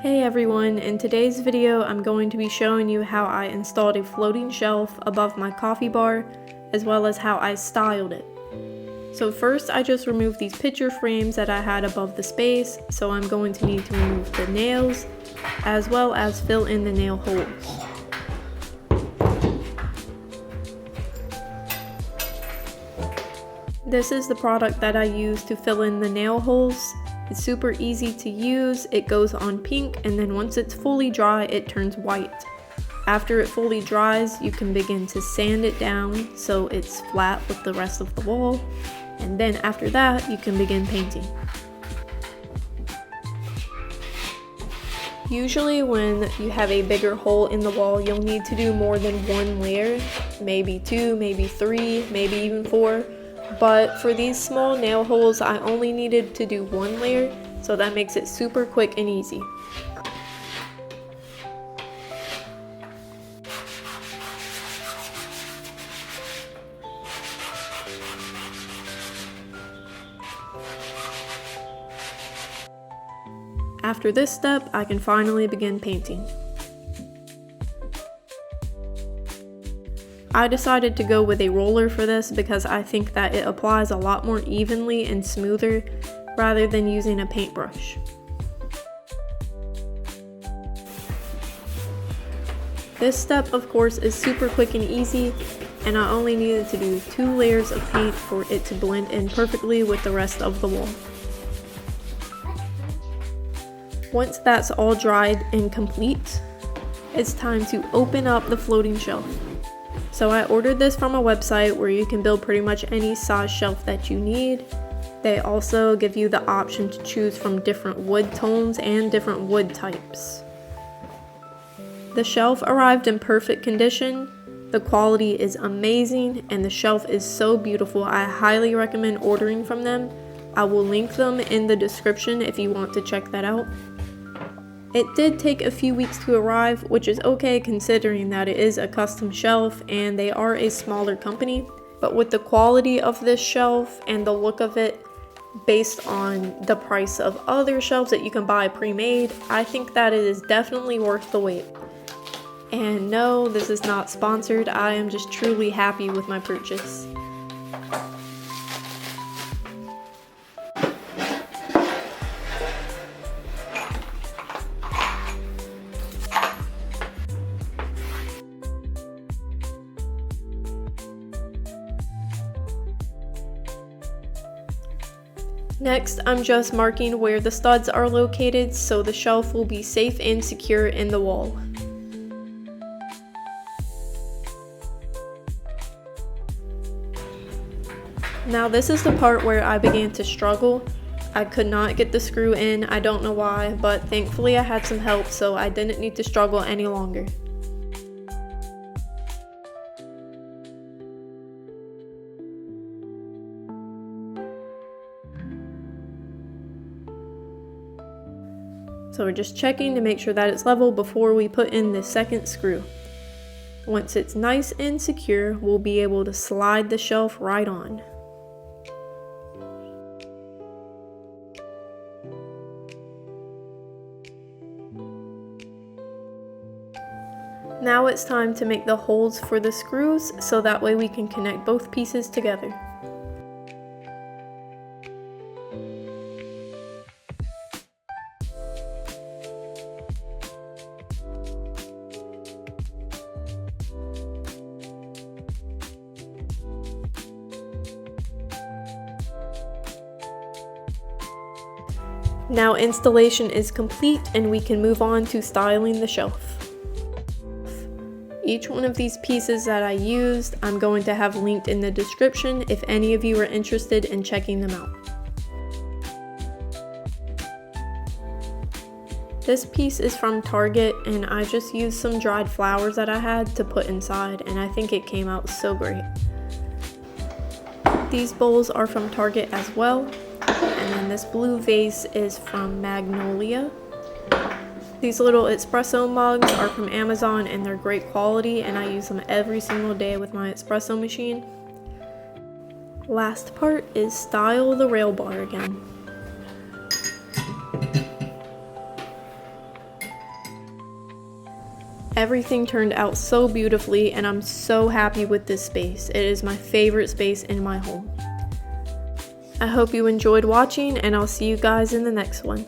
Hey everyone, in today's video I'm going to be showing you how I installed a floating shelf above my coffee bar, as well as how I styled it. So first I just removed these picture frames that I had above the space, so I'm going to need to remove the nails, as well as fill in the nail holes. This is the product that I use to fill in the nail holes. It's super easy to use, it goes on pink, and then once it's fully dry, it turns white. After it fully dries, you can begin to sand it down so it's flat with the rest of the wall, and then after that, you can begin painting. Usually when you have a bigger hole in the wall, you'll need to do more than one layer, maybe 2, maybe 3, maybe even 4. But for these small nail holes, I only needed to do 1 layer, so that makes it super quick and easy. After this step, I can finally begin painting. I decided to go with a roller for this because I think that it applies a lot more evenly and smoother rather than using a paintbrush. This step, of course, is super quick and easy, and I only needed to do 2 layers of paint for it to blend in perfectly with the rest of the wall. Once that's all dried and complete, it's time to open up the floating shelf. So I ordered this from a website where you can build pretty much any size shelf that you need. They also give you the option to choose from different wood tones and different wood types. The shelf arrived in perfect condition. The quality is amazing and the shelf is so beautiful. I highly recommend ordering from them. I will link them in the description if you want to check that out. It did take a few weeks to arrive, which is okay considering that it is a custom shelf and they are a smaller company. But with the quality of this shelf and the look of it, based on the price of other shelves that you can buy pre-made, I think that it is definitely worth the wait. And no, this is not sponsored, I am just truly happy with my purchase. Next, I'm just marking where the studs are located so the shelf will be safe and secure in the wall. Now this is the part where I began to struggle. I could not get the screw in, I don't know why, but thankfully I had some help so I didn't need to struggle any longer. So we're just checking to make sure that it's level before we put in the second screw. Once it's nice and secure, we'll be able to slide the shelf right on. Now it's time to make the holes for the screws so that way we can connect both pieces together. Now installation is complete and we can move on to styling the shelf. Each one of these pieces that I used, I'm going to have linked in the description if any of you are interested in checking them out. This piece is from Target and I just used some dried flowers that I had to put inside and I think it came out so great. These bowls are from Target as well. And then this blue vase is from Magnolia. These little espresso mugs are from Amazon and they're great quality and I use them every single day with my espresso machine. Last part is style the rail bar again. Everything turned out so beautifully and I'm so happy with this space. It is my favorite space in my home. I hope you enjoyed watching and I'll see you guys in the next one.